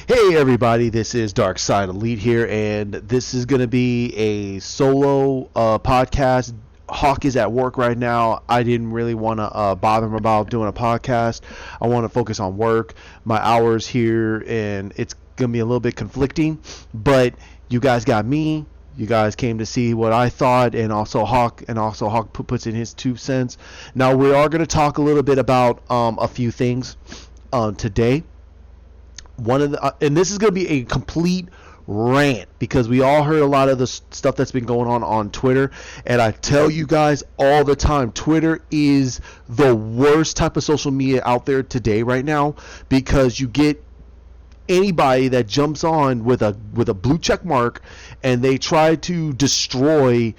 Hey everybody, this is Darkseid Elite here, and this is going to be a solo podcast. Hawk is at work right now. I didn't really want to bother him about doing a podcast. I want to focus on work, my hours here, and it's going to be a little bit conflicting, but you guys got me. You guys came to see what I thought, and also Hawk puts in his 2 cents. Now we are going to talk a little bit about a few things today. And this is going to be a complete rant because we all heard a lot of the stuff that's been going on Twitter, and I tell you guys all the time, Twitter is the worst type of social media out there today right now, because you get anybody that jumps on with a blue check mark and they try to destroy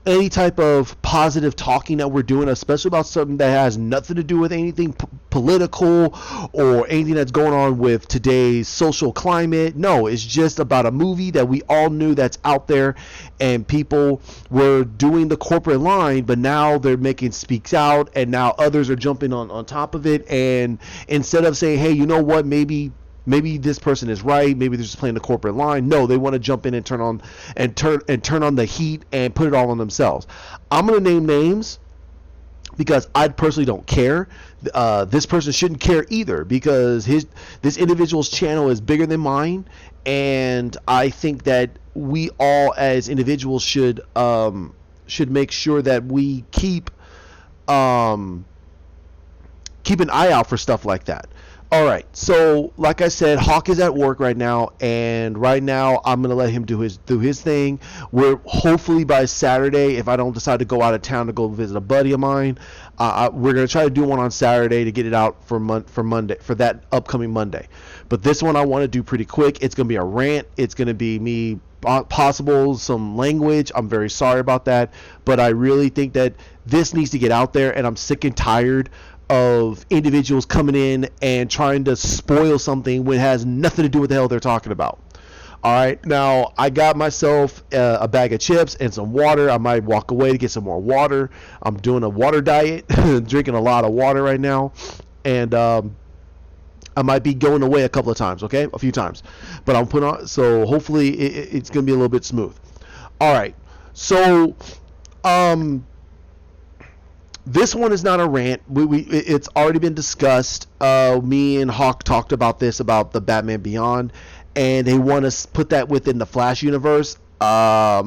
any type of positive talking that we're doing, especially about something that has nothing to do with anything political or anything that's going on with today's social climate. No, it's just about a movie that we all knew that's out there, and people were doing the corporate line, but now they're making speaks out, and now others are jumping on top of it, and instead of saying, hey, you know what, maybe this person is right, maybe they're just playing the corporate line. No, they want to jump in and turn on the heat and put it all on themselves. I'm going to name names because I personally don't care. This person shouldn't care either, because this individual's channel is bigger than mine, and I think that we all as individuals should make sure that we keep an eye out for stuff like that. All right, so like I said, Hawk is at work right now, and right now I'm gonna let him do his thing. We're hopefully by Saturday, if I don't decide to go out of town to go visit a buddy of mine, we're gonna try to do one on Saturday to get it out for Monday, for that upcoming Monday. But this one I want to do pretty quick. It's gonna be a rant. It's gonna be me, possible some language. I'm very sorry about that, but I really think that this needs to get out there, and I'm sick and tired of individuals coming in and trying to spoil something when it has nothing to do with the hell they're talking about. All right, now I got myself a bag of chips and some water. I might walk away to get some more water. I'm doing a water diet, drinking a lot of water right now, and I might be going away a couple of times, okay, a few times, but I'm putting on, so hopefully it's gonna be a little bit smooth. All right, so this one is not a rant. It's already been discussed. Me and Hawk talked about this, about the Batman Beyond, and they want to put that within the Flash universe. I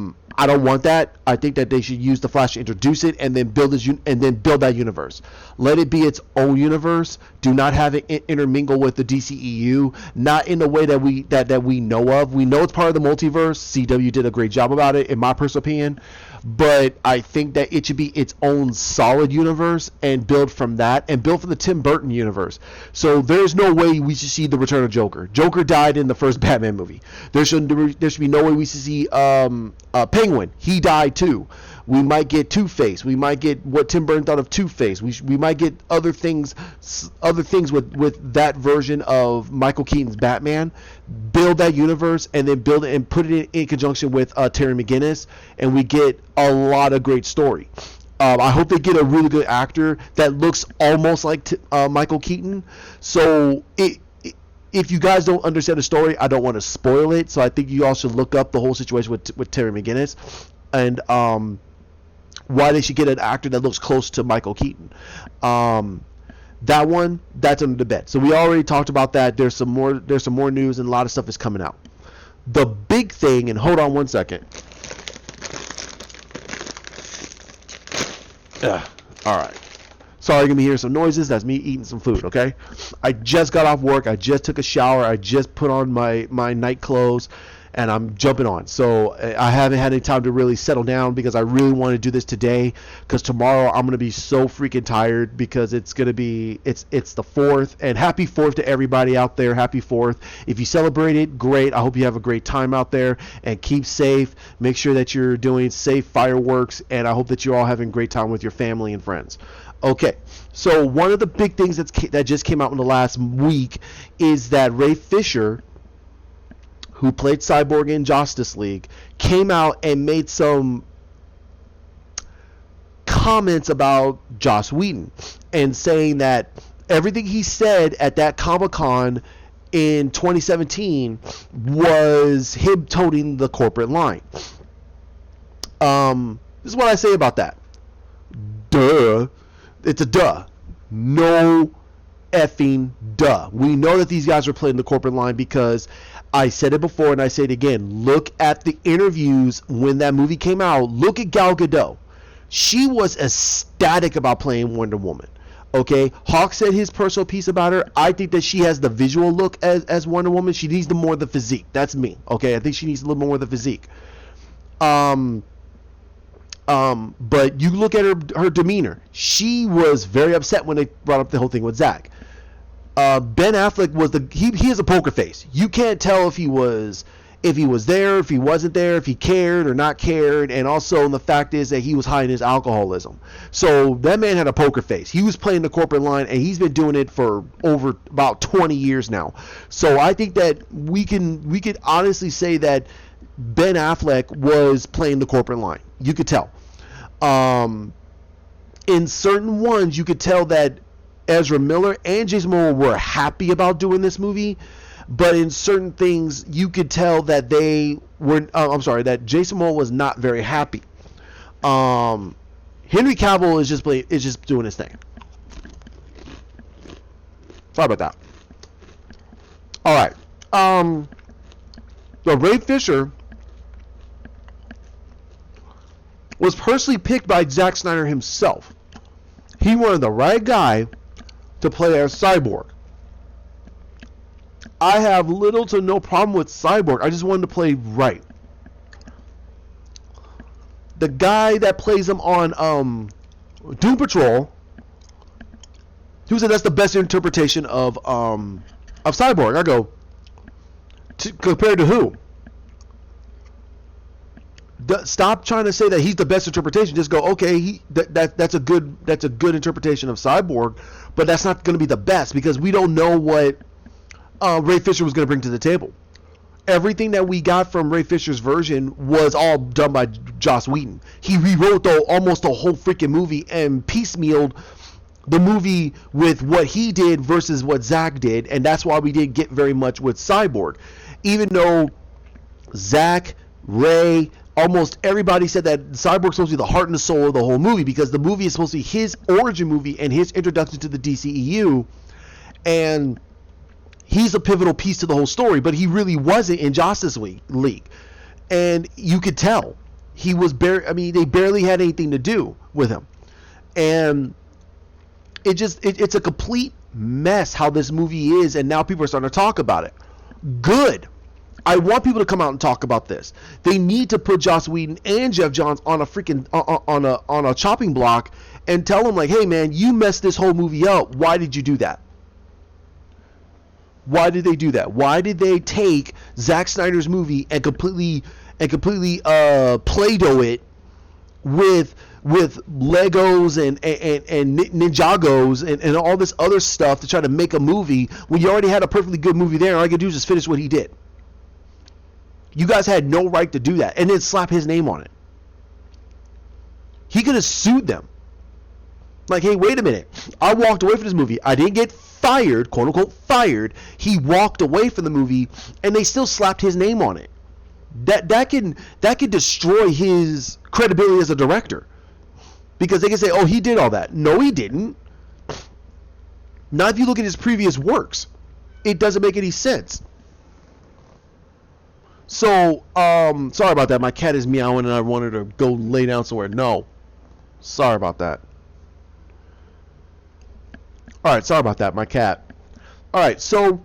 don't want that. I think that they should use the Flash to introduce it and then build that universe. Let it be its own universe. Do not have it intermingle with the DCEU. Not in the way that we know of. We know it's part of the multiverse. CW did a great job about it, in my personal opinion. But I think that it should be its own solid universe and build from that, and build from the Tim Burton universe. So there's no way we should see the return of Joker. Joker died in the first Batman movie. There should be no way we should see Penguin. He died too. We might get Two-Face. We might get what Tim Burton thought of Two-Face. We might get other things with that version of Michael Keaton's Batman. Build that universe and then build it and put it in conjunction with Terry McGinnis, and we get a lot of great story. I hope they get a really good actor that looks almost like Michael Keaton. So if you guys don't understand the story, I don't want to spoil it. So I think you all should look up the whole situation with Terry McGinnis, and why they should get an actor that looks close to Michael Keaton. That's under debate. So we already talked about that. There's some more news, and a lot of stuff is coming out. The big thing, and hold on one second. All right. Sorry, you're going to be hearing some noises. That's me eating some food, okay? I just got off work. I just took a shower. I just put on my night clothes, and I'm jumping on. So I haven't had any time to really settle down, because I really want to do this today, because tomorrow I'm going to be so freaking tired, because it's going to be, it's the 4th, and happy 4th to everybody out there. Happy 4th. If you celebrate it, great. I hope you have a great time out there, and keep safe. Make sure that you're doing safe fireworks, and I hope that you're all having a great time with your family and friends. Okay, so one of the big things that just came out in the last week is that Ray Fisher, who played Cyborg in Josstice League, came out and made some comments about Joss Whedon, and saying that everything he said at that Comic-Con in 2017 was him toting the corporate line. This is what I say about that. Duh. It's a duh. No effing duh. We know that these guys were playing the corporate line because I said it before and I say it again. Look at the interviews when that movie came out. Look at Gal Gadot. She was ecstatic about playing Wonder Woman. Okay, Hawk said his personal piece about her. I think that she has the visual look as Wonder Woman. She needs more of the physique. That's me. Okay, I think she needs a little more of the physique. But you look at her demeanor. She was very upset when they brought up the whole thing with Zack. Ben Affleck was he has a poker face. You can't tell if he was there, if he wasn't there, if he cared or not cared, and also the fact is that he was hiding his alcoholism. So that man had a poker face. He was playing the corporate line, and he's been doing it for over about 20 years now. So I think that we could honestly say that Ben Affleck was playing the corporate line. You could tell. In certain ones, you could tell that Ezra Miller and Jason Momoa were happy about doing this movie, but in certain things, you could tell that they were. That Jason Momoa was not very happy. Henry Cavill is just doing his thing. Sorry about that. All right. So Ray Fisher was personally picked by Zack Snyder himself. He wanted the right guy to play as Cyborg. I have little to no problem with Cyborg. I just wanted to play right. The guy that plays him on Doom Patrol, he said that's the best interpretation of Cyborg. I go, compared to who? Stop trying to say that he's the best interpretation. Just go, okay, that's a good interpretation of Cyborg, but that's not going to be the best because we don't know what Ray Fisher was going to bring to the table. Everything that we got from Ray Fisher's version was all done by Joss Whedon. He rewrote almost the whole freaking movie and piecemealed the movie with what he did versus what Zack did, and that's why we didn't get very much with Cyborg. Even though Zack, Ray, almost everybody said that Cyborg's supposed to be the heart and the soul of the whole movie because the movie is supposed to be his origin movie and his introduction to the DCEU, and he's a pivotal piece to the whole story, but he really wasn't in Josstice League. And you could tell he was they barely had anything to do with him. And it's a complete mess how this movie is, and now people are starting to talk about it. Good. I want people to come out and talk about this. They need to put Joss Whedon and Jeff Johns on a freaking on a chopping block and tell them like, hey man, you messed this whole movie up. Why did you do that? Why did they do that? Why did they take Zack Snyder's movie and completely Play-Doh it with Legos and Ninjagos and all this other stuff to try to make a movie when you already had a perfectly good movie there, and all you could do is just finish what he did? You guys had no right to do that and then slap his name on it. He could have sued them. Like, hey, wait a minute. I walked away from this movie. I didn't get fired, quote unquote fired. He walked away from the movie and they still slapped his name on it. That can destroy his credibility as a director. Because they can say, oh, he did all that. No, he didn't. Not if you look at his previous works. It doesn't make any sense. So, sorry about that. My cat is meowing and I wanted to go lay down somewhere. No. Sorry about that. Alright, sorry about that. My cat. Alright, so,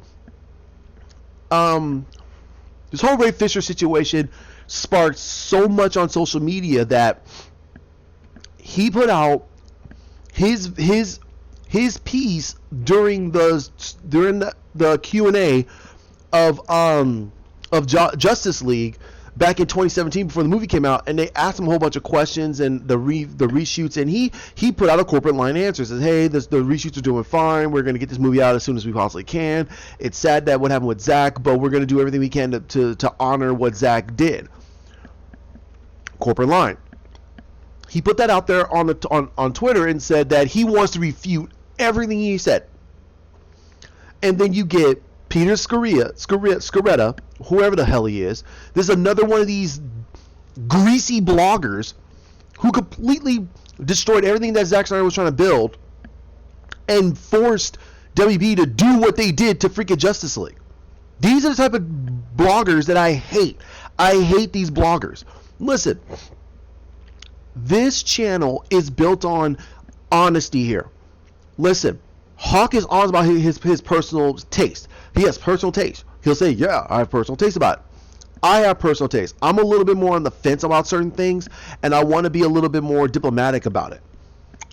this whole Ray Fisher situation sparked so much on social media that he put out his piece during the Q&A of Josstice League back in 2017 before the movie came out, and they asked him a whole bunch of questions and the reshoots, and he put out a corporate line answer. Says, hey, the reshoots are doing fine. We're going to get this movie out as soon as we possibly can. It's sad that what happened with Zack, but we're going to do everything we can to honor what Zack did. Corporate line. He put that out there on Twitter and said that he wants to refute everything he said. And then you get Peter Scaretta, whoever the hell he is. This is another one of these greasy bloggers who completely destroyed everything that Zack Snyder was trying to build and forced WB to do what they did to freaking Justice League. These are the type of bloggers that I hate. I hate these bloggers. Listen, this channel is built on honesty here. Listen, Hawk is honest about his personal taste. He has personal taste. He'll say, yeah, I have personal taste about it. I have personal taste. I'm a little bit more on the fence about certain things, and I want to be a little bit more diplomatic about it.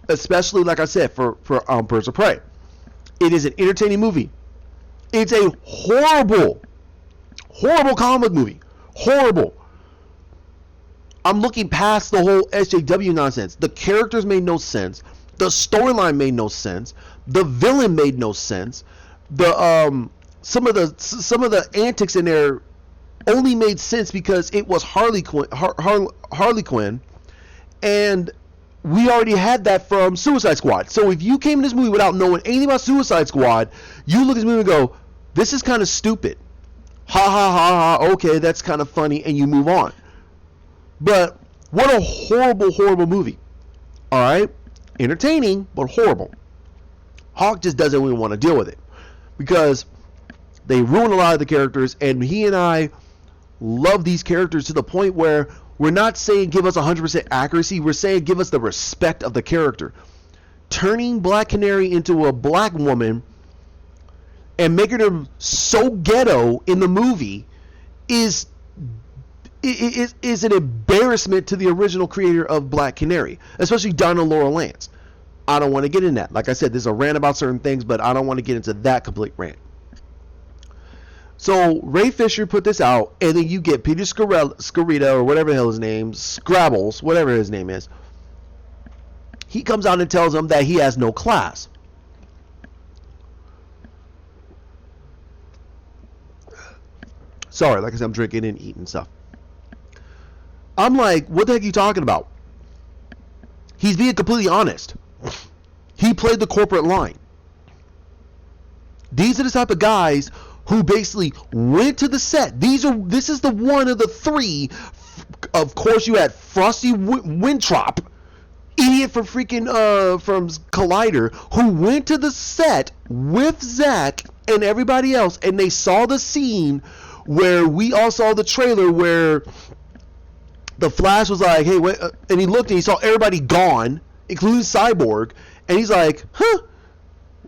Especially, like I said, for Birds of Prey. It is an entertaining movie. It's a horrible comic movie. Horrible. I'm looking past the whole SJW nonsense. The characters made no sense. The storyline made no sense. The villain made no sense. The some of the antics in there only made sense because it was Harley Quinn, and we already had that from Suicide Squad. So if you came in this movie without knowing anything about Suicide Squad, you look at this movie and go, this is kind of stupid. Ha ha ha ha, okay, that's kind of funny, and you move on. But what a horrible movie. Alright? Entertaining, but horrible. Hawk just doesn't even want to deal with it. Because they ruin a lot of the characters, and he and I love these characters to the point where we're not saying give us 100% accuracy, we're saying give us the respect of the character. Turning Black Canary into a black woman and making her so ghetto in the movie is an embarrassment to the original creator of Black Canary, especially Donna Laura Lance. I don't want to get in that. Like I said, there's a rant about certain things, but I don't want to get into that complete rant. So Ray Fisher put this out, and then you get Peter Scaretta, or whatever the hell his name, Scrabbles, whatever his name is. He comes out and tells them that he has no class. Sorry, like I said, I'm drinking and eating stuff. I'm like, what the heck are you talking about? He's being completely honest. He played the corporate line. These are the type of guys who basically went to the set. This is the one of the three. Of course, you had Frosty Wintrop, idiot from freaking from Collider, who went to the set with Zach and everybody else, and they saw the scene where we all saw the trailer where the Flash was like, hey, wait, and he looked and he saw everybody gone, including Cyborg, and he's like, huh,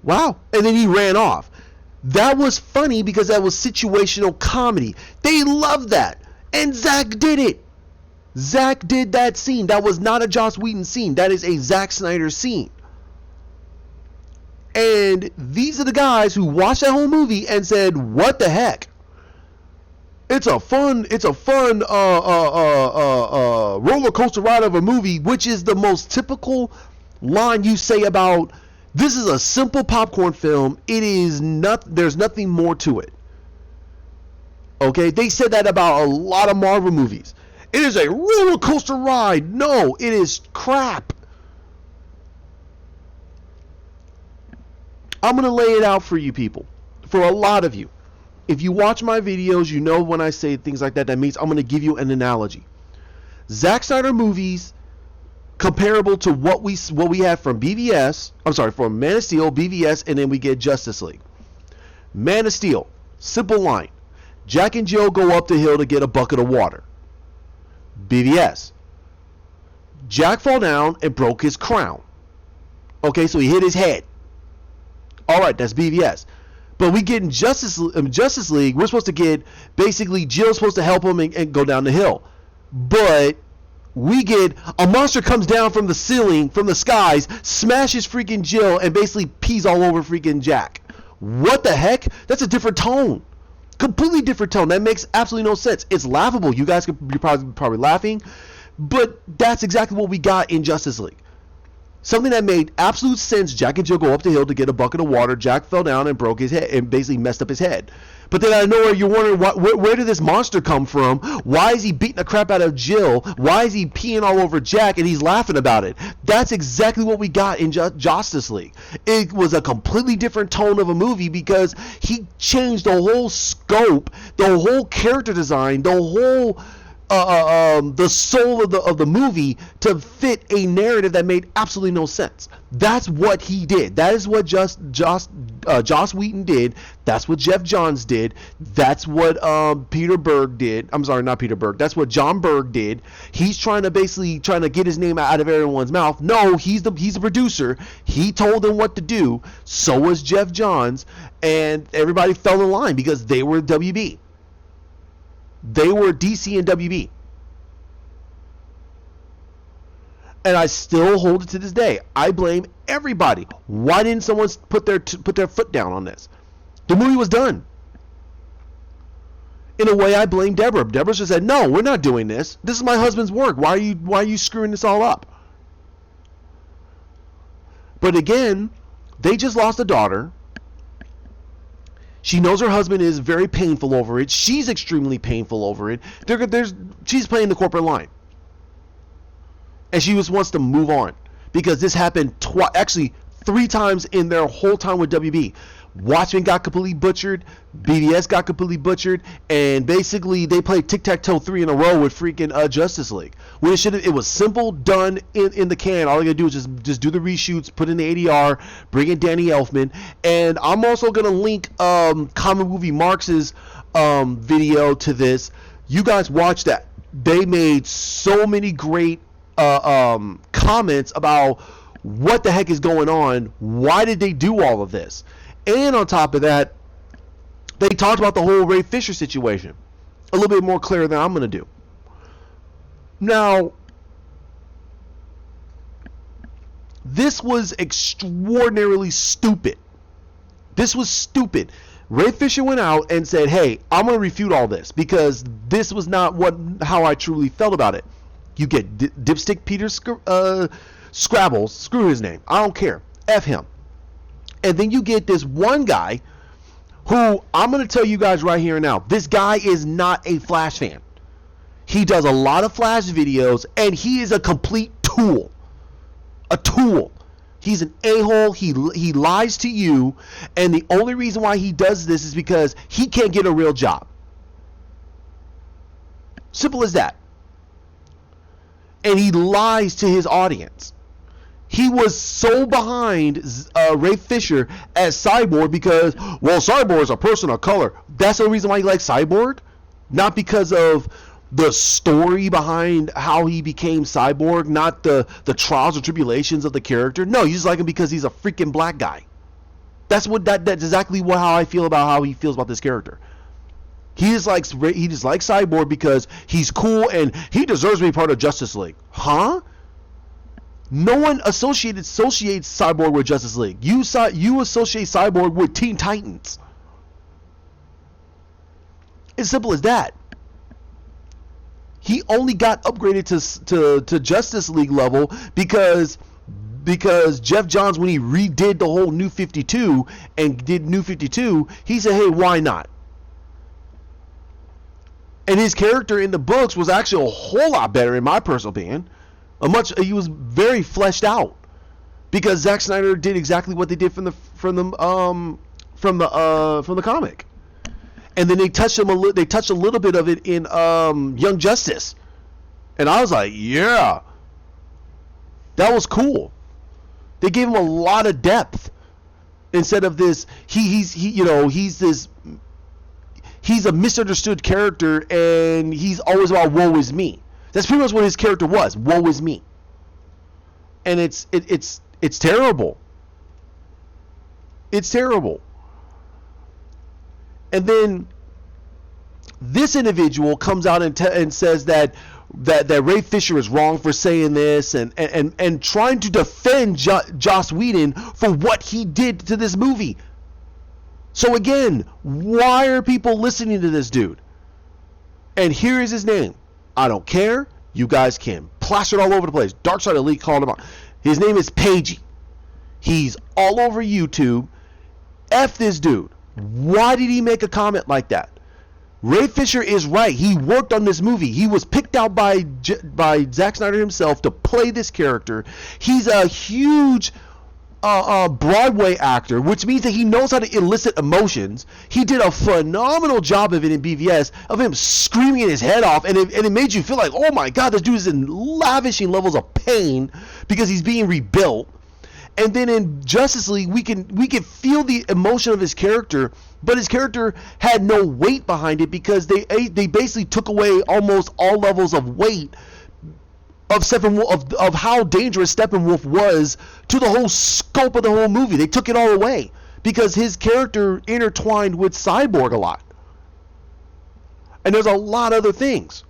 wow, and then he ran off. That was funny because that was situational comedy. They loved that, and Zack did it. Zack did that scene. That was not a Joss Whedon scene. That is a Zack Snyder scene. And these are the guys who watched that whole movie and said, what the heck? It's a fun roller coaster ride of a movie, which is the most typical line you say about, this is a simple popcorn film. It is not, there's nothing more to it. Okay, they said that about a lot of Marvel movies. It is a roller coaster ride. No, it is crap. I'm going to lay it out for you people. For a lot of you. If you watch my videos, you know when I say things like that, that means I'm going to give you an analogy. Zack Snyder movies comparable to what we have from BVS, I'm sorry, from Man of Steel, BVS, and then we get Justice League. Man of Steel, simple line. Jack and Jill go up the hill to get a bucket of water. BVS. Jack fell down and broke his crown. Okay, so he hit his head. Alright, that's BVS. But we get in Justice League, we're supposed to get, basically, Jill's supposed to help him and go down the hill. But we get, a monster comes down from the ceiling, from the skies, smashes freaking Jill, and basically pees all over freaking Jack. What the heck? That's a different tone. Completely different tone. That makes absolutely no sense. It's laughable. You guys could be probably laughing. But that's exactly what we got in Justice League. Something that made absolute sense. Jack and Jill go up the hill to get a bucket of water. Jack fell down and broke his head and basically messed up his head. But then out of nowhere, you're wondering, where did this monster come from? Why is he beating the crap out of Jill? Why is he peeing all over Jack? And he's laughing about it. That's exactly what we got in Josstice League. It was a completely different tone of a movie because he changed the whole scope, the whole character design, the whole the soul of the movie to fit a narrative that made absolutely no sense. That's what he did. That is what Joss Whedon did. That's what Jeff Johns did. That's what Peter Berg did. I'm sorry, not Peter Berg. That's what John Berg did. He's trying to get his name out of everyone's mouth. No, he's the producer. He told them what to do. So was Jeff Johns, and everybody fell in line because they were WB. They were DC and WB. And I still hold it to this day. I blame everybody. Why didn't someone put their foot down on this? The movie was done. In a way, I blame Deborah. Deborah just said, "No, we're not doing this. This is my husband's work. Why are you screwing this all up?" But again, they just lost a daughter. She knows her husband is very painful over it. She's extremely painful over it. She's playing the corporate line. And she just wants to move on. Because this happened actually 3 times in their whole time with WB. Watchmen got completely butchered. BVS got completely butchered. And basically, they played tic-tac-toe 3 in a row with freaking Josstice League. When it was simple, done, in the can. All you gotta do is just do the reshoots, put in the ADR, bring in Danny Elfman. And I'm also gonna link Comic Movie Marx's video to this. You guys watch that. They made so many great comments about what the heck is going on. Why did they do all of this? And on top of that, they talked about the whole Ray Fisher situation a little bit more clear than I'm going to do. Now, this was extraordinarily stupid. This was stupid. Ray Fisher went out and said, "Hey, I'm going to refute all this because this was not how I truly felt about it." You get Dipstick Peter Scrabbles, screw his name, I don't care, F him. And then you get this one guy who, I'm going to tell you guys right here and now, this guy is not a Flash fan. He does a lot of Flash videos, and he is a complete tool. A tool. He's an a-hole. He lies to you, and the only reason why he does this is because he can't get a real job. Simple as that. And he lies to his audience. He was so behind Ray Fisher as Cyborg because, well, Cyborg is a person of color. That's the reason why he likes Cyborg? Not because of the story behind how he became Cyborg, not the trials and tribulations of the character. No, you just like him because he's a freaking black guy. That's exactly how I feel about how he feels about this character. He just likes Cyborg because he's cool and he deserves to be part of Josstice League. Huh? No one associates Cyborg with Josstice League. You associate Cyborg with Teen Titans. It's simple as that. He only got upgraded to Josstice League level because Jeff Johns, when he redid the whole New 52 and did New 52, he said, "Hey, why not?" And his character in the books was actually a whole lot better, in my personal opinion. He was very fleshed out because Zack Snyder did exactly what they did from the comic, and then they touched a little bit of it in Young Justice, and I was like, yeah, that was cool. They gave him a lot of depth instead of this. He's a misunderstood character, and he's always about woe is me. That's pretty much what his character was. Woe is me. And it's terrible. It's terrible. And then this individual comes out and says that Ray Fisher is wrong for saying this and trying to defend Joss Whedon for what he did to this movie. So again, why are people listening to this dude? And here is his name. I don't care. You guys can plaster it all over the place. Darkseid Elite called him out. His name is Pagey. He's all over YouTube. F this dude. Why did he make a comment like that? Ray Fisher is right. He worked on this movie. He was picked out by Zack Snyder himself to play this character. He's a huge Broadway actor, which means that he knows how to elicit emotions. He did a phenomenal job of it in BVS, of him screaming his head off, and it made you feel like, oh my God, this dude is in lavishing levels of pain because he's being rebuilt. And then in Justice League, we can feel the emotion of his character, but his character had no weight behind it because they basically took away almost all levels of weight of of how dangerous Steppenwolf was to the whole scope of the whole movie. They took it all away because his character intertwined with Cyborg a lot, and there's a lot of other things.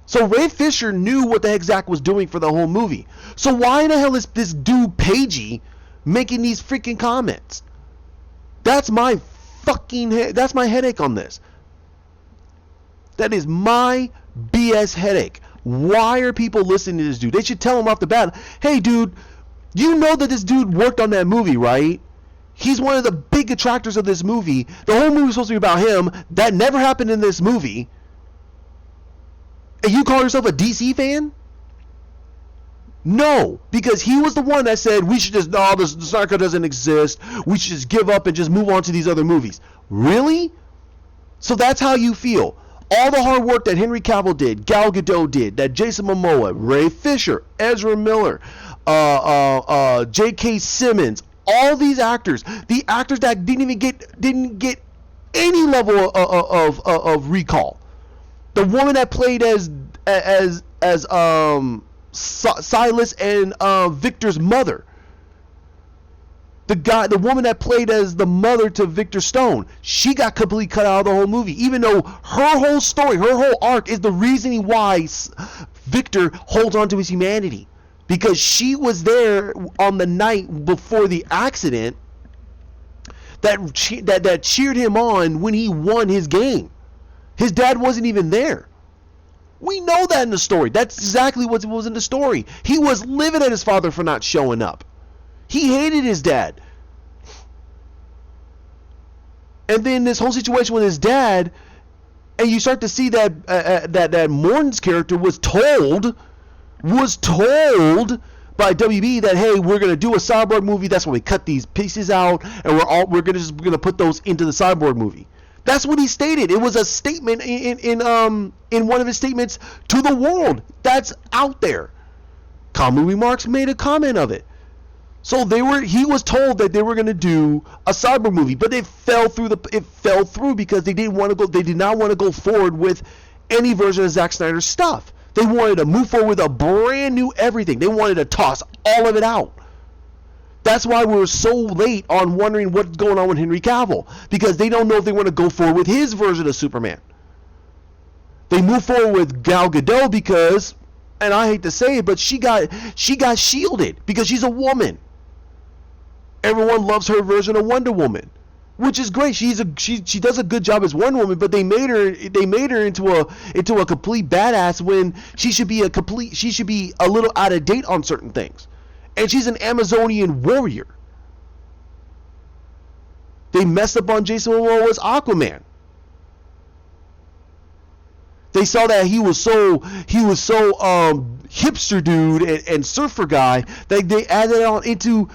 So Ray Fisher knew what the heck Zack was doing for the whole movie. So why in the hell is this dude Pagey making these freaking comments? That's my that's my headache on this. That is my BS headache. Why are people listening to this dude? They should tell him off the bat, hey dude, you know that this dude worked on that movie, right? He's one of the big attractors of this movie. The whole movie is supposed to be about him. That never happened in this movie. And you call yourself a DC fan? No, because he was the one that said we should just, no, the Snyder doesn't exist. We should just give up and just move on to these other movies. Really? So that's how you feel. All the hard work that Henry Cavill did, Gal Gadot did, that Jason Momoa, Ray Fisher, Ezra Miller, J.K. Simmons, all these actors, the actors that didn't get any level of recall. The woman that played as Silas and Victor's mother. The woman that played as the mother to Victor Stone, she got completely cut out of the whole movie, even though her whole story, her whole arc is the reasoning why Victor holds on to his humanity. Because she was there on the night before the accident that cheered him on when he won his game. His dad wasn't even there. We know that in the story. That's exactly what was in the story. He was livid at his father for not showing up. He hated his dad. And then this whole situation with his dad, and you start to see that that Morton's character was told by WB that, hey, we're gonna do a Cyborg movie. That's when we cut these pieces out, and we're gonna put those into the Cyborg movie. That's what he stated. It was a statement in one of his statements to the world. That's out there. Common Remarks made a comment of it. So he was told that they were going to do a Cyborg movie, but it fell through because they did not want to go forward with any version of Zack Snyder's stuff. They wanted to move forward with a brand new everything. They wanted to toss all of it out. That's why we were so late on wondering what's going on with Henry Cavill, because they don't know if they want to go forward with his version of Superman. They moved forward with Gal Gadot because, and I hate to say it, but she got shielded because she's a woman. Everyone loves her version of Wonder Woman, which is great. She does a good job as Wonder Woman, but they made her into a complete badass when she should be a little out of date on certain things. And she's an Amazonian warrior. They messed up on Jason Momoa's Aquaman. They saw that he was so hipster dude and surfer guy that they added on into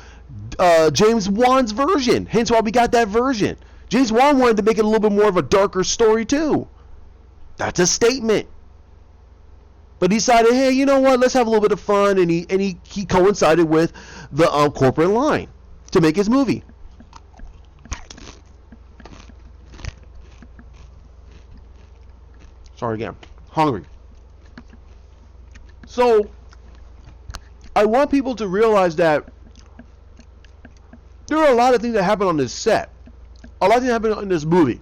James Wan's version. Hence why we got that version. James Wan wanted to make it a little bit more of a darker story too. That's a statement. But he decided, hey, you know what? Let's have a little bit of fun, and he coincided with the corporate line to make his movie. Sorry again, hungry. So I want people to realize that there are a lot of things that happen on this set, a lot of things that happen in this movie,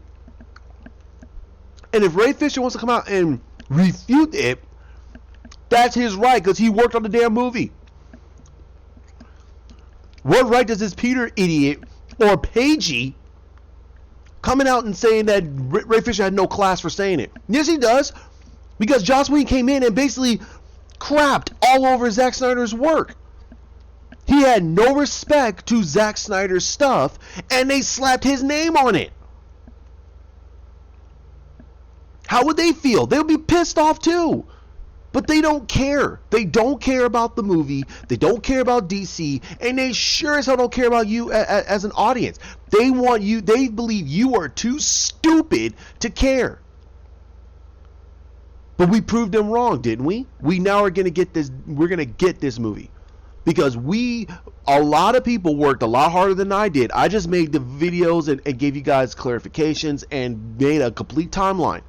and if Ray Fisher wants to come out and refute it, that's his right, because he worked on the damn movie. What right does this Peter idiot or Pagey coming out and saying that Ray Fisher had no class for saying it? Yes, he does, because Joss Whedon came in and basically crapped all over Zack Snyder's work. He had no respect to Zack Snyder's stuff, and they slapped his name on it. How would they feel? They would be pissed off too. But they don't care. They don't care about the movie. They don't care about DC. And they sure as hell don't care about you as an audience. They want you. They believe you are too stupid to care. But we proved them wrong, didn't we? We now are going to get this. We're going to get this movie. Because a lot of people worked a lot harder than I did. I just made the videos and gave you guys clarifications and made a complete timeline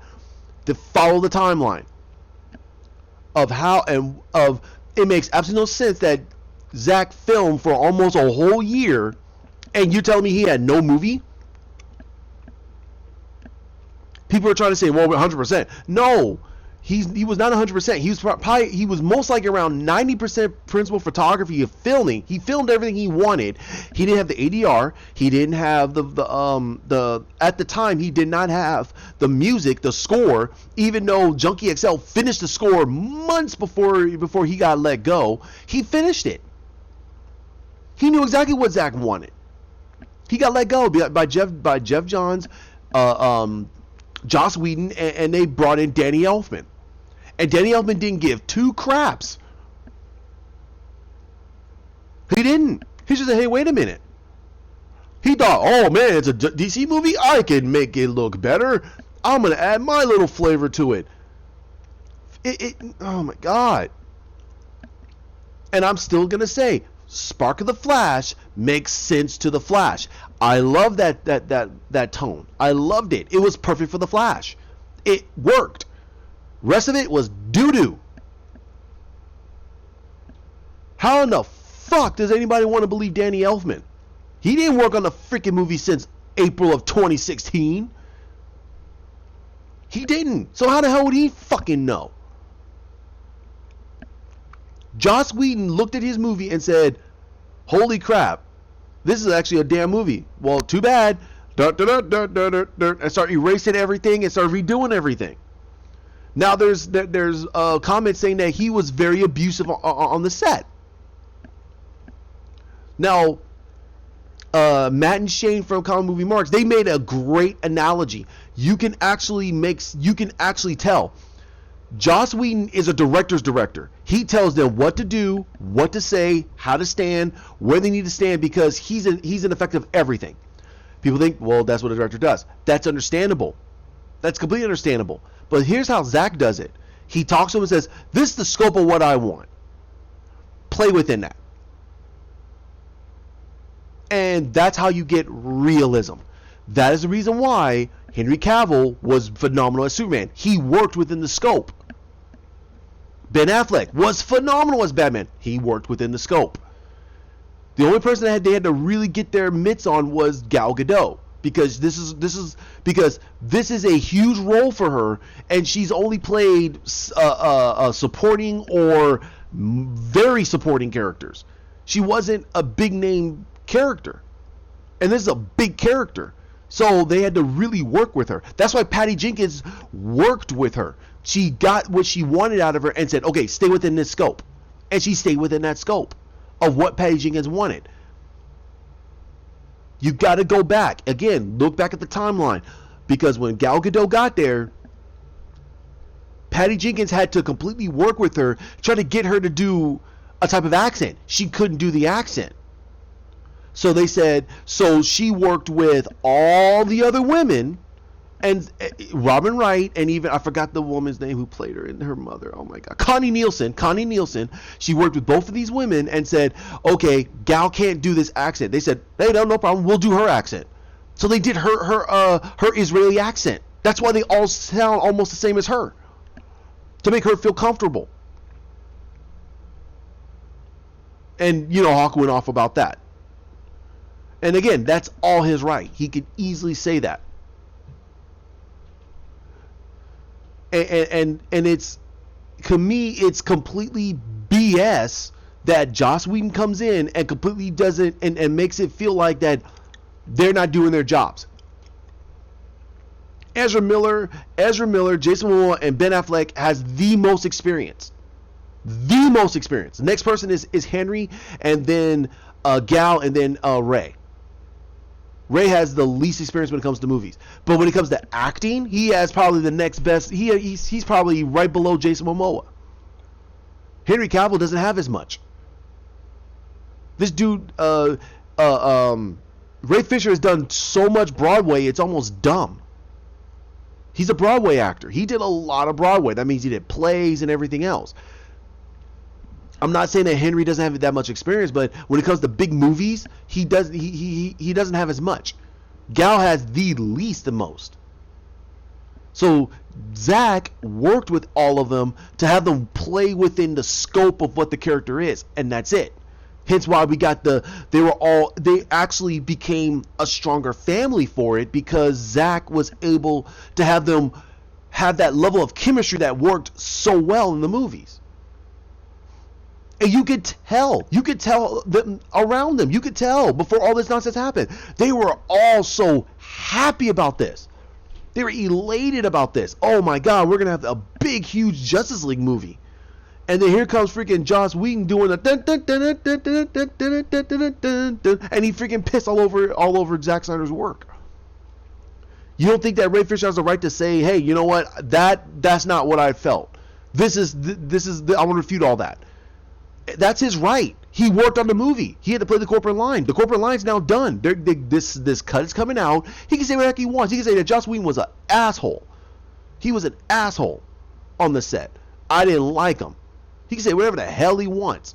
to follow the timeline of how and of it makes absolutely no sense that Zack filmed for almost a whole year and you're telling me he had no movie? People are trying to say, well, 100%. No. He was not 100%. He was most likely around 90% principal photography of filming. He filmed everything he wanted. He didn't have the ADR. He didn't have the at the time he did not have the music, the score. Even though Junkie XL finished the score months before he got let go, he finished it. He knew exactly what Zack wanted. He got let go by Jeff Johns, Joss Whedon, and they brought in Danny Elfman. And Danny Elfman didn't give two craps. He didn't. He just said, hey, wait a minute. He thought, oh man, it's a DC movie. I can make it look better. I'm going to add my little flavor to it. Oh my God. And I'm still going to say, Spark of the Flash makes sense to the Flash. I love that tone. I loved it. It was perfect for the Flash. It worked. Rest of it was doo-doo. How in the fuck does anybody want to believe Danny Elfman? He didn't work on the freaking movie since April of 2016. He didn't. So how the hell would he fucking know? Joss Whedon looked at his movie and said, holy crap, this is actually a damn movie. Well, too bad. And start erasing everything and start redoing everything. Now there's comments saying that he was very abusive on the set. Now, Matt and Shane from Comic Movie Marks, they made a great analogy. You can actually tell. Joss Whedon is a director's director. He tells them what to do, what to say, how to stand, where they need to stand, because he's an effect of everything. People think, well, that's what a director does. That's understandable. That's completely understandable. But here's how Zack does it. He talks to him and says, this is the scope of what I want. Play within that. And that's how you get realism. That is the reason why Henry Cavill was phenomenal as Superman. He worked within the scope. Ben Affleck was phenomenal as Batman. He worked within the scope. The only person that they had to really get their mitts on was Gal Gadot, because this is a huge role for her, and she's only played supporting or very supporting characters. She wasn't a big name character, and this is a big character. So they had to really work with her. That's why Patty Jenkins worked with her. She got what she wanted out of her and said, okay, stay within this scope. And she stayed within that scope of what Patty Jenkins wanted. You got to go back. Again, look back at the timeline. Because when Gal Gadot got there, Patty Jenkins had to completely work with her, try to get her to do a type of accent. She couldn't do the accent. So they said, so she worked with all the other women, and Robin Wright, and even, I forgot the woman's name who played her and her mother. Oh my God. Connie Nielsen. She worked with both of these women and said, okay, Gal can't do this accent. They said, hey, no problem. We'll do her accent. So they did her Israeli accent. That's why they all sound almost the same as her, to make her feel comfortable. And, Hawk went off about that. And again, that's all his right. He could easily say that. And it's, to me, it's completely BS that Joss Whedon comes in and completely doesn't and makes it feel like that they're not doing their jobs. Ezra Miller, Jason Momoa, and Ben Affleck has the most experience. The most experienced. The next person is Henry, and then Gal, and then Ray. Ray has the least experience when it comes to movies, but when it comes to acting, he has probably the next best. He's probably right below Jason Momoa. Henry Cavill doesn't have as much. This dude, Ray Fisher has done so much Broadway, it's almost dumb. He's a Broadway actor. He did a lot of Broadway. That means he did plays and everything else. I'm not saying that Henry doesn't have that much experience, but when it comes to big movies, he doesn't have as much. Gal has the least, the most. So Zach worked with all of them to have them play within the scope of what the character is, and that's it. Hence why we got they actually became a stronger family for it, because Zach was able to have them have that level of chemistry that worked so well in the movies. And you could tell them around them. You could tell before all this nonsense happened. They were all so happy about this. They were elated about this. Oh my God, we're gonna have a big, huge Justice League movie. And then here comes freaking Joss Whedon doing the and he freaking pissed all over Zack Snyder's work. You don't think that Ray Fisher has the right to say, hey, you know what? That's not what I felt. I want to refute all that. That's his right. He worked on the movie. He had to play the corporate line. The corporate line's now done. This cut is coming out. He can say what the heck he wants. He can say that Joss Whedon was an asshole. He was an asshole on the set. I didn't like him. He can say whatever the hell he wants.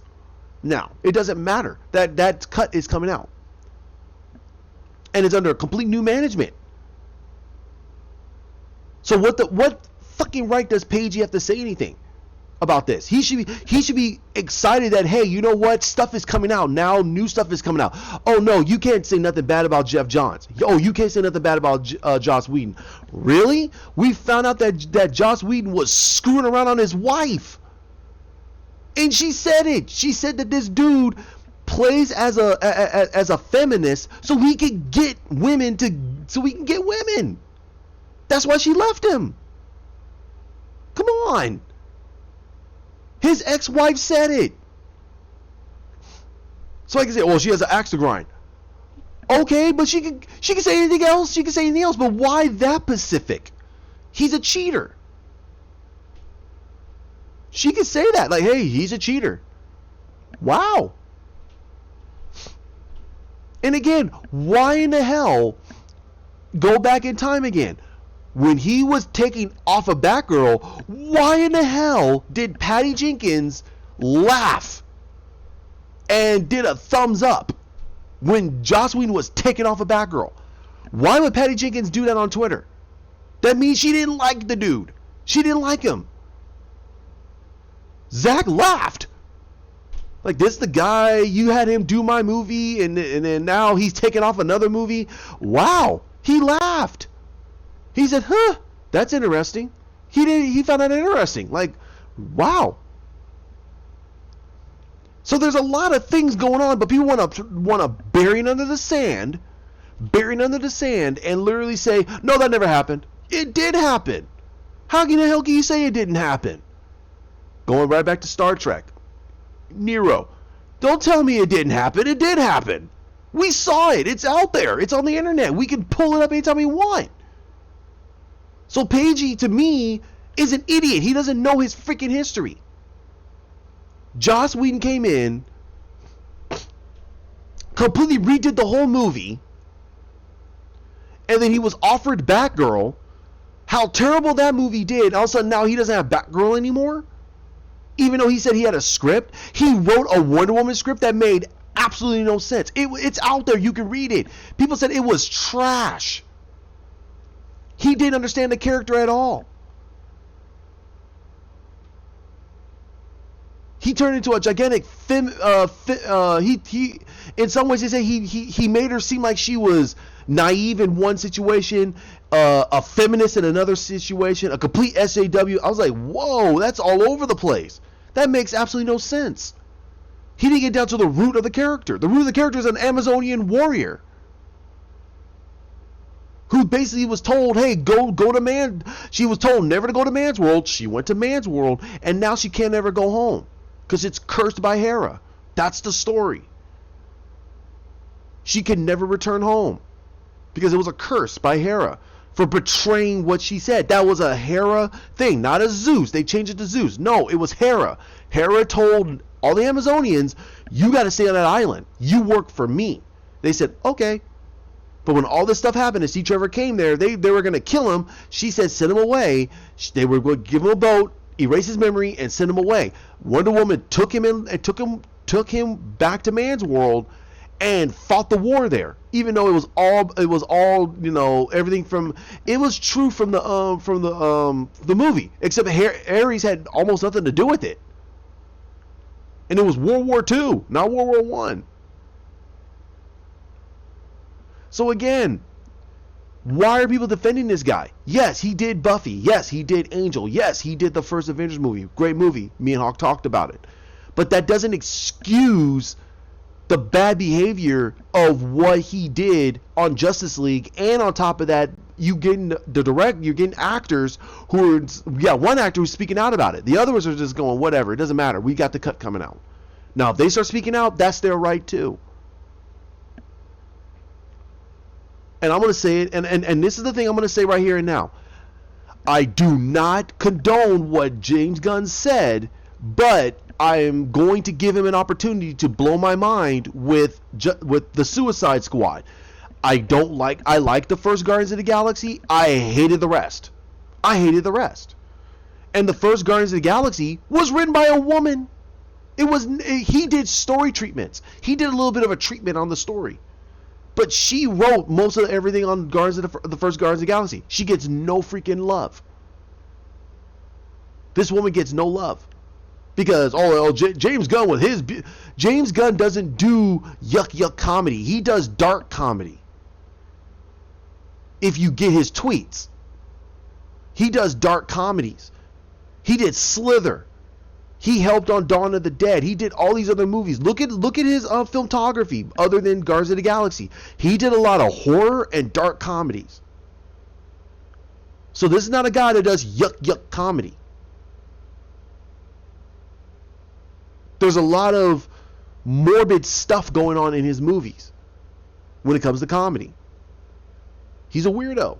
Now, it doesn't matter. That cut is coming out. And it's under complete new management. So what fucking right does Pagey have to say anything about this? He should be excited that, hey, you know what? Stuff is coming out. Now new stuff is coming out. Oh no, you can't say nothing bad about Jeff Johns. Oh, you can't say nothing bad about Joss Whedon. Really? We found out that Joss Whedon was screwing around on his wife. And she said it. She said that this dude plays as a feminist so he can get women. That's why she left him. Come on. His ex-wife said it. So I can say, well, she has an axe to grind. Okay, but she can say anything else. She can say anything else. But why that specific? He's a cheater. She could say that, like, hey, he's a cheater. Wow. And again, why in the hell go back in time again? When he was taking off a Batgirl, why in the hell did Patty Jenkins laugh and did a thumbs up when Joss Whedon was taking off a Batgirl? Why would Patty Jenkins do that on Twitter? That means she didn't like the dude. She didn't like him. Zach laughed. Like, this the guy, you had him do my movie, and then now he's taking off another movie. Wow. He laughed. He said, huh, that's interesting. He found that interesting. Like, wow. So there's a lot of things going on, but people want to bury it under the sand, and literally say, no, that never happened. It did happen. How in the hell can you say it didn't happen? Going right back to Star Trek. Nero. Don't tell me it didn't happen. It did happen. We saw it. It's out there. It's on the internet. We can pull it up anytime we want. So Pagey, to me, is an idiot. He doesn't know his freaking history. Joss Whedon came in, completely redid the whole movie, and then he was offered Batgirl. How terrible that movie did. All of a sudden now he doesn't have Batgirl anymore. Even though he said he had a script, he wrote a Wonder Woman script that made absolutely no sense. It's out there. You can read it. People said it was trash. He didn't understand the character at all. He turned into a gigantic he in some ways they say he made her seem like she was naive in one situation, a feminist in another situation, a complete SJW. I was like, whoa, that's all over the place. That makes absolutely no sense. He didn't get down to the root of the character. The root of the character is an Amazonian warrior who basically was told, hey, go to man. She was told never to go to man's world. She went to man's world, and now she can't ever go home. because it's cursed by Hera. That's the story. She can never return home because it was a curse by Hera for betraying what she said. That was a Hera thing, not a Zeus. They changed it to Zeus. No, it was Hera. Hera told all the Amazonians, you got to stay on that island. You work for me. They said, okay. But when all this stuff happened and Sea Trevor came there, they were going to kill him. She said, send him away. They were going to give him a boat, erase his memory, and send him away. Wonder Woman took him in and took him back to man's world and fought the war there. Even though it was all everything from, it was true from the movie, except Ares had almost nothing to do with it. And it was World War II, not World War One. So again, why are people defending this guy? Yes, he did Buffy. Yes, he did Angel. Yes, he did the first Avengers movie. Great movie. Me and Hawk talked about it. But that doesn't excuse the bad behavior of what he did on Justice League. And on top of that, you're getting actors who are, one actor who's speaking out about it. The others are just going, whatever, it doesn't matter. We got the cut coming out. Now, if they start speaking out, that's their right too. And I'm going to say it, and this is the thing I'm going to say right here and now. I do not condone what James Gunn said, but I am going to give him an opportunity to blow my mind with the Suicide Squad. I like the first Guardians of the Galaxy. I hated the rest. And the first Guardians of the Galaxy was written by a woman. He did story treatments. He did a little bit of a treatment on the story. But she wrote most of everything on Guardians of the first Guardians of the Galaxy. She gets no freaking love. This woman gets no love. Because, James Gunn James Gunn doesn't do yuck comedy. He does dark comedy. If you get his tweets. He does dark comedies. He did Slither. He helped on Dawn of the Dead. He did all these other movies. Look at his filmography other than Guardians of the Galaxy. He did a lot of horror and dark comedies. So this is not a guy that does yuck comedy. There's a lot of morbid stuff going on in his movies when it comes to comedy. He's a weirdo.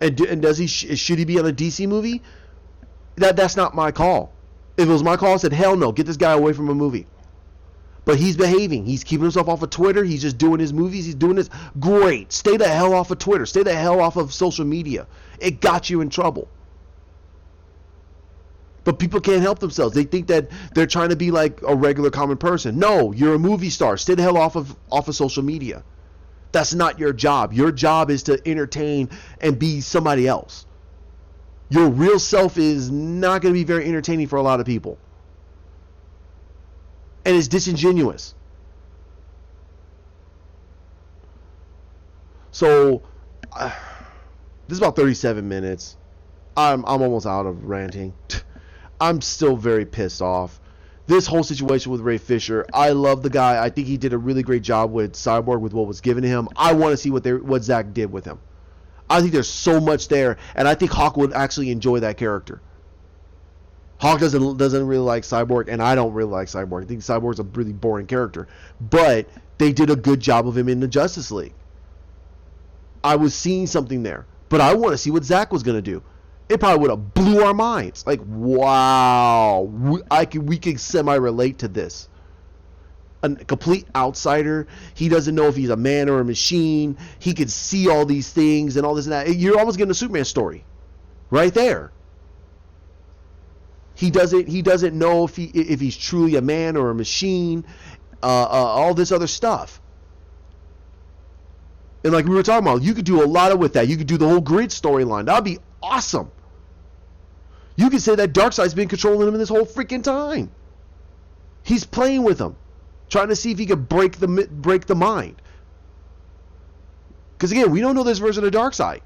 And should he be on a DC movie? That's not my call. If it was my call, I said, hell no, get this guy away from a movie. But he's behaving. He's keeping himself off of Twitter. He's just doing his movies. He's doing this. Great. Stay the hell off of Twitter. Stay the hell off of social media. It got you in trouble. But people can't help themselves. They think that they're trying to be like a regular common person. No, you're a movie star. Stay the hell off of social media. That's not your job. Your job is to entertain and be somebody else. Your real self is not going to be very entertaining for a lot of people. And it's disingenuous. So, this is about 37 minutes. I'm almost out of ranting. I'm still very pissed off. This whole situation with Ray Fisher, I love the guy. I think he did a really great job with Cyborg with what was given to him. I want to see what Zack did with him. I think there's so much there, and I think Hawk would actually enjoy that character. Hawk doesn't really like Cyborg, and I don't really like Cyborg. I think Cyborg's a really boring character. But they did a good job of him in the Justice League. I was seeing something there. But I want to see what Zack was going to do. It probably would have blew our minds. Like, wow. We could semi-relate to this. A complete outsider. He doesn't know if he's a man or a machine. He could see all these things and all this and that. You're almost getting a Superman story right there. He doesn't know if he's truly a man or a machine. All this other stuff. And like we were talking about, you could do a lot with that. You could do the whole Grid storyline. That would be awesome. You could say that Darkseid's been controlling him this whole freaking time. He's playing with him, trying to see if he could break the mind. Because again, we don't know this version of Darkseid.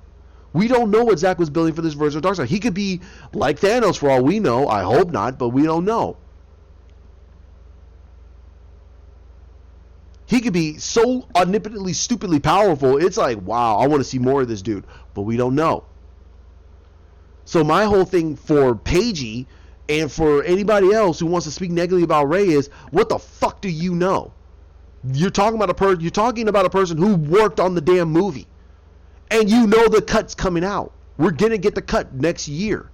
We don't know what Zack was building for this version of Darkseid. He could be like Thanos for all we know. I hope not, but we don't know. He could be so omnipotently, stupidly powerful. It's like, wow, I want to see more of this dude. But we don't know. So my whole thing for Pagey And for anybody else who wants to speak negatively about Ray, is what the fuck do you know? You're talking about a person who worked on the damn movie, and you know the cut's coming out. We're gonna get the cut next year,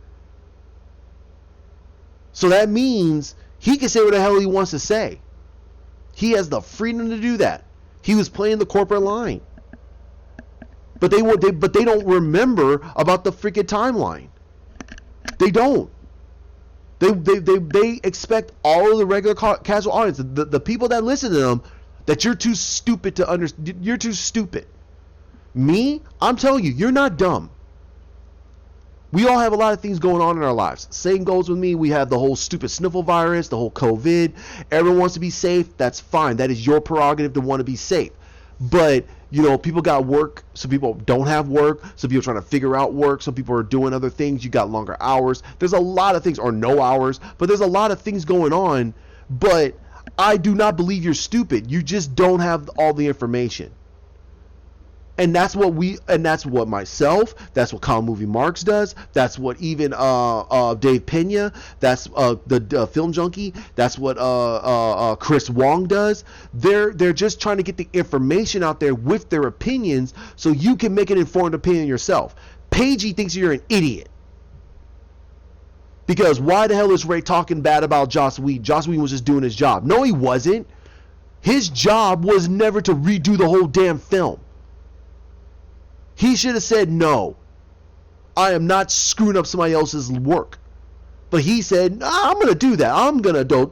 so that means he can say what the hell he wants to say. He has the freedom to do that. He was playing the corporate line, but they don't remember about the freaking timeline. They don't. They expect all of the regular casual audience, the people that listen to them, that you're too stupid to understand. You're too stupid. Me, I'm telling you, you're not dumb. We all have a lot of things going on in our lives. Same goes with me. We have the whole stupid sniffle virus, the whole COVID. Everyone wants to be safe. That's fine. That is your prerogative to want to be safe. But, you know, people got work. Some people don't have work. Some people are trying to figure out work. Some people are doing other things. You got longer hours. There's a lot of things, or no hours. But there's a lot of things going on. But I do not believe you're stupid. You just don't have all the information. And that's what myself, that's what Common Movie Marks does, that's what even Dave Pena, that's the Film Junkie, that's what Chris Wong does. They're just trying to get the information out there with their opinions so you can make an informed opinion yourself. Pagey thinks you're an idiot. Because why the hell is Ray talking bad about Joss Whedon? Joss Whedon was just doing his job. No, he wasn't. His job was never to redo the whole damn film. He should have said, no, I am not screwing up somebody else's work. But he said, nah, I'm going to do that. I'm going to do.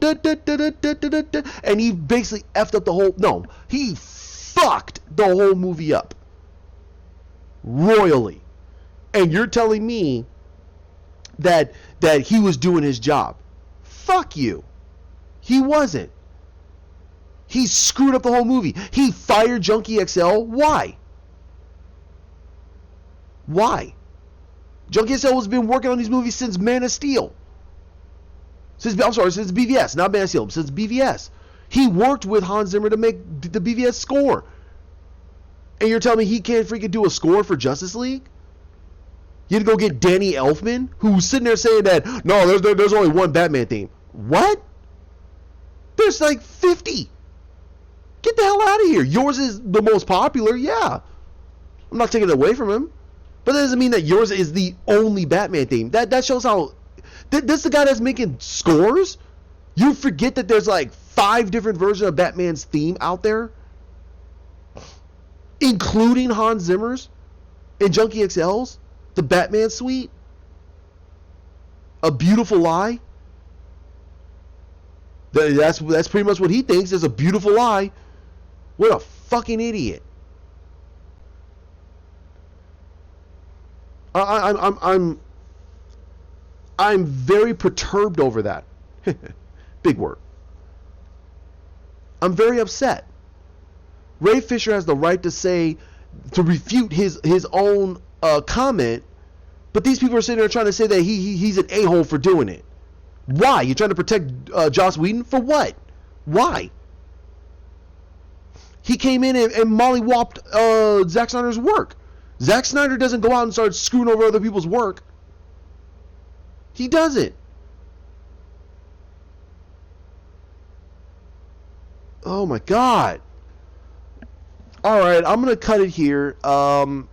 And he basically effed up the whole, no, he fucked the whole movie up. Royally. And you're telling me that he was doing his job. Fuck you. He wasn't. He screwed up the whole movie. He fired Junkie XL. Why? Why? Junkie XL has been working on these movies since Man of Steel. Since BVS, not Man of Steel, since BVS. He worked with Hans Zimmer to make the BVS score. And you're telling me he can't freaking do a score for Justice League? You had to go get Danny Elfman, who's sitting there saying that, no, there's only one Batman theme. What? There's like 50. Get the hell out of here. Yours is the most popular, yeah. I'm not taking it away from him. But that doesn't mean that yours is the only Batman theme. That shows how... This is the guy that's making scores? You forget that there's like 5 different versions of Batman's theme out there? Including Hans Zimmer's and Junkie XL's? The Batman suite? A Beautiful Lie? That's pretty much what he thinks is a beautiful lie. What a fucking idiot. I'm very perturbed over that. Big word. I'm very upset. Ray Fisher has the right to refute his own comment, but these people are sitting there trying to say that he's an a-hole for doing it. Why? You're trying to protect Joss Whedon? For what? Why? He came in and mollywopped Zack Snyder's work. Zack Snyder doesn't go out and start screwing over other people's work. He doesn't. Oh my God. All right, I'm gonna cut it here. I'm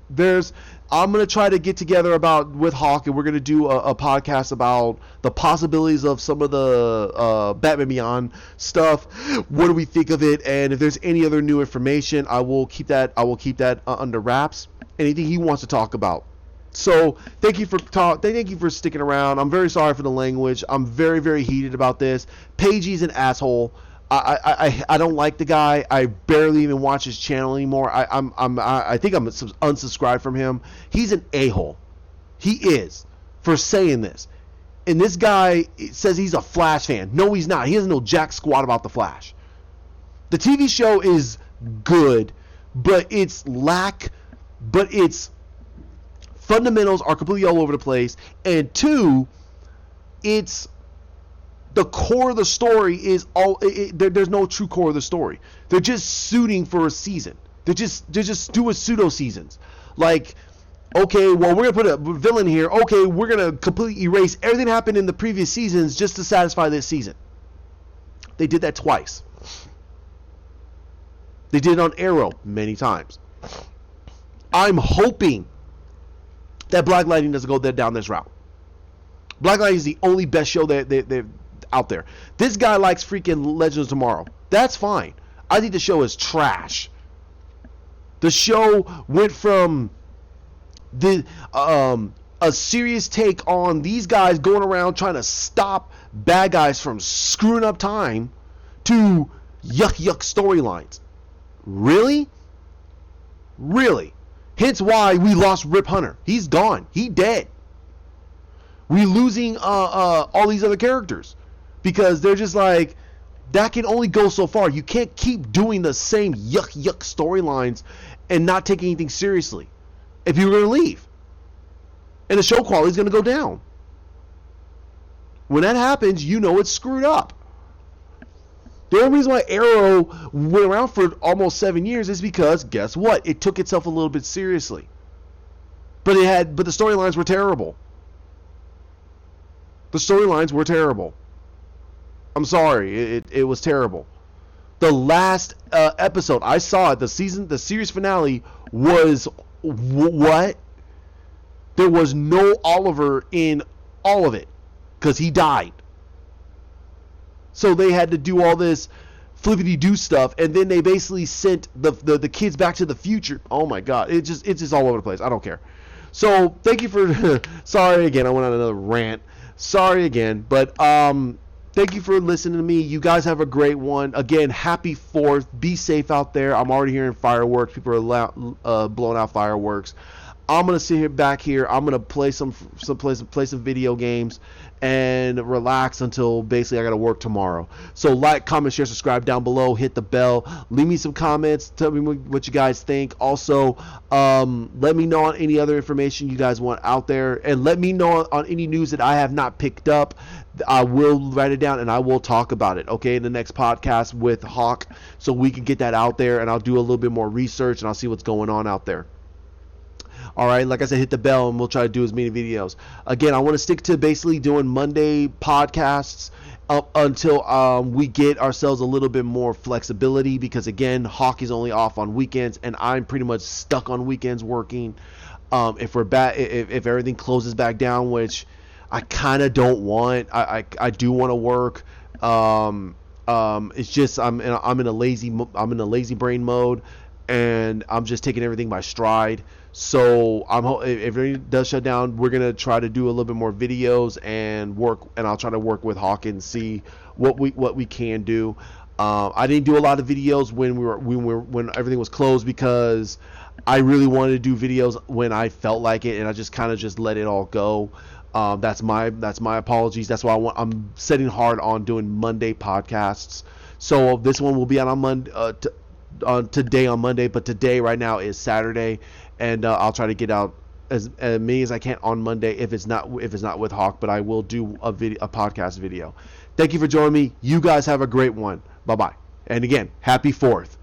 gonna try to get together with Hawk, and we're gonna do a podcast about the possibilities of some of the Batman Beyond stuff. What do we think of it? And if there's any other new information, I will keep that under wraps. Anything he wants to talk about. So thank you for sticking around. I'm very sorry for the language. I'm very, very heated about this. Pagey's an asshole. I don't like the guy. I barely even watch his channel anymore. I think I'm unsubscribed from him. He's an a-hole. He is, for saying this. And this guy says he's a Flash fan. No, he's not. He doesn't know jack squat about the Flash. The TV show is good, but its fundamentals are completely all over the place. And 2, it's the core of the story is there's no true core of the story. They're just suiting for a season. They're just doing pseudo seasons. Like Okay, well, we're going to put a villain here. Okay, we're going to completely erase everything that happened in the previous seasons just to satisfy this season. They did that twice. They did it on Arrow many times. I'm hoping that Black Lightning doesn't go down this route. Black Lightning is the only best show they're out there. This guy likes freaking Legends of Tomorrow. That's fine. I think the show is trash. The show went from a serious take on these guys going around trying to stop bad guys from screwing up time to yuck storylines. Really? Really? Hence why we lost Rip Hunter. He's gone. He dead. We losing all these other characters because they're just like, that can only go so far. You can't keep doing the same yuck storylines and not taking anything seriously if you're going to leave. And the show quality is going to go down. When that happens, you know it's screwed up. The only reason why Arrow went around for almost 7 years is because, guess what? It took itself a little bit seriously. But the storylines were terrible. The storylines were terrible. I'm sorry, it was terrible. The last episode I saw it, the series finale was what? There was no Oliver in all of it because he died. So they had to do all this flippity-doo stuff, and then they basically sent the kids back to the future. Oh my God, it's just all over the place. I don't care. So thank you for. Sorry again, I went on another rant. Sorry again, but thank you for listening to me. You guys have a great one. Again, happy 4th. Be safe out there. I'm already hearing fireworks. People are blowing out fireworks. I'm gonna sit back here. I'm gonna play some video games and relax until basically I gotta work tomorrow. So like, comment, share, subscribe down below. Hit the bell. Leave me some comments. Tell me what you guys think. Also, let me know on any other information you guys want out there, and let me know on any news that I have not picked up. I will write it down and I will talk about it. Okay, in the next podcast with Hawk, so we can get that out there, and I'll do a little bit more research and I'll see what's going on out there. All right, like I said, hit the bell and we'll try to do as many videos. Again, I want to stick to basically doing Monday podcasts up until we get ourselves a little bit more flexibility, because again, Hawk is only off on weekends and I'm pretty much stuck on weekends working. If everything closes back down, which I kind of don't want, I do want to work. It's just I'm in a lazy brain mode, and I'm just taking everything by stride. So if everything does shut down, we're gonna try to do a little bit more videos and work, and I'll try to work with Hawk and see what we can do. I didn't do a lot of videos when everything was closed, because I really wanted to do videos when I felt like it, and I just kind of just let it all go. That's my apologies. That's why I'm setting hard on doing Monday podcasts. So this one will be out on Monday. Today on Monday, but today right now is Saturday, and I'll try to get out as many as I can on Monday if it's not with Hawk, but I will do a podcast video. Thank you for joining me. You guys have a great one. Bye bye. And again, happy 4th.